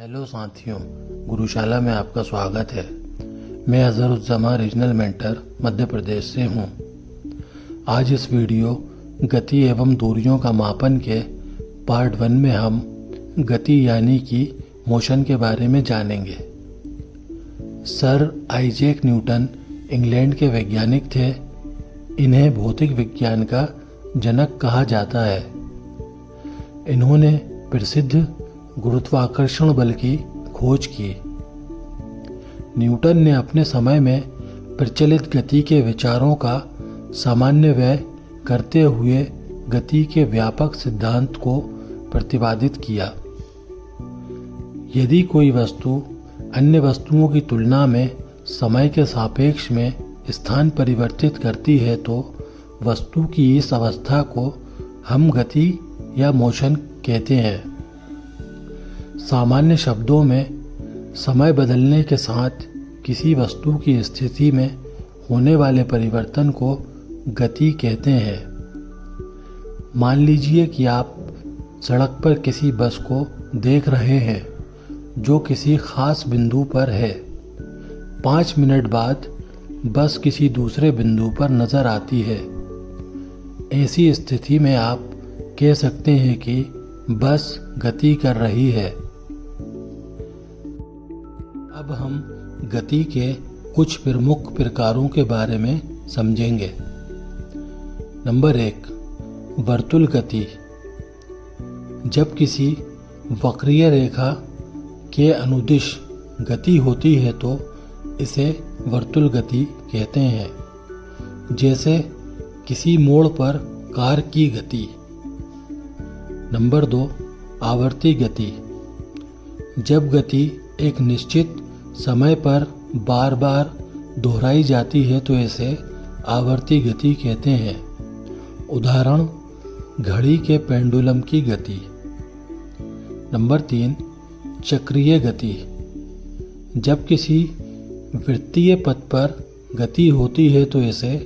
Hello साथियों, गुरुशाला में आपका स्वागत है। मैं अजहरुज्जमा रीजनल मेंटर मध्य प्रदेश से हूँ। आज इस वीडियो गति एवं दूरियों का मापन के पार्ट 1 में हम गति यानी कि मोशन के बारे में जानेंगे। सर आइजैक न्यूटन इंग्लैंड के वैज्ञानिक थे। इन्हें भौतिक विज्ञान का जनक कहा जाता है। इन्होंने प्रसिद्ध गुरुत्वाकर्षण बल की खोज की। न्यूटन ने अपने समय में प्रचलित गति के विचारों का सामान्यवय करते हुए गति के व्यापक सिद्धांत को प्रतिपादित किया। यदि कोई वस्तु अन्य वस्तुओं की तुलना में समय के सापेक्ष में स्थान परिवर्तित करती है तो वस्तु की इस अवस्था को हम गति या मोशन कहते हैं। सामान्य शब्दों में समय बदलने के साथ किसी वस्तु की स्थिति में होने वाले परिवर्तन को गति कहते हैं। मान लीजिए कि आप सड़क पर किसी बस को देख रहे हैं जो किसी खास बिंदु पर है। 5 मिनट बाद बस किसी दूसरे बिंदु पर नजर आती है। ऐसी स्थिति में आप कह सकते हैं कि बस गति कर रही है। अब हम गति के कुछ प्रमुख प्रकारों के बारे में समझेंगे। नंबर 1, वर्तुल गति। जब किसी वक्रीय रेखा के अनुदिश गति होती है तो इसे वर्तुल गति कहते हैं। जैसे किसी मोड़ पर कार की गति। नंबर 2, आवर्ती गति। जब गति एक निश्चित समय पर बार बार दोहराई जाती है तो इसे आवर्ती गति कहते हैं। उदाहरण, घड़ी के पेंडुलम की गति। नंबर 3, चक्रीय गति। जब किसी वृत्तीय पथ पर गति होती है तो इसे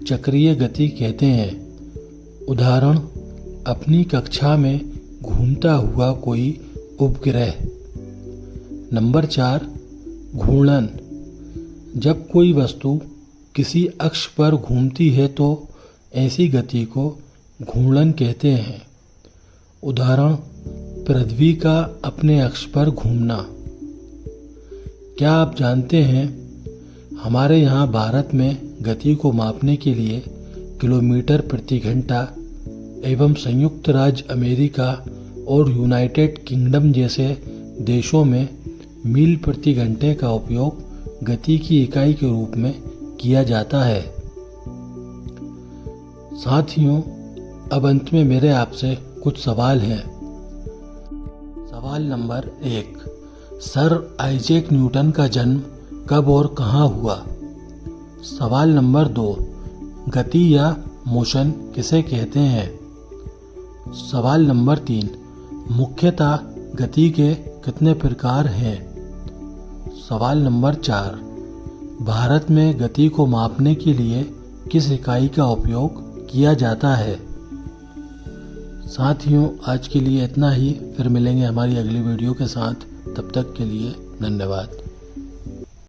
चक्रीय गति कहते हैं। उदाहरण, अपनी कक्षा में घूमता हुआ कोई उपग्रह। नंबर 4, घूर्णन। जब कोई वस्तु किसी अक्ष पर घूमती है तो ऐसी गति को घूर्णन कहते हैं। उदाहरण, पृथ्वी का अपने अक्ष पर घूमना। क्या आप जानते हैं, हमारे यहाँ भारत में गति को मापने के लिए किलोमीटर प्रति घंटा एवं संयुक्त राज्य अमेरिका और यूनाइटेड किंगडम जैसे देशों में मील प्रति घंटे का उपयोग गति की इकाई के रूप में किया जाता है। साथियों, अब अंत में मेरे आपसे कुछ सवाल हैं। सवाल नंबर 1, सर आइजैक न्यूटन का जन्म कब और कहाँ हुआ? सवाल नंबर 2, गति या मोशन किसे कहते हैं? सवाल नंबर 3, मुख्यतः गति के कितने प्रकार हैं? सवाल नंबर 4, भारत में गति को मापने के लिए किस इकाई का उपयोग किया जाता है? साथियों, आज के लिए इतना ही। फिर मिलेंगे हमारी अगली वीडियो के साथ। तब तक के लिए धन्यवाद।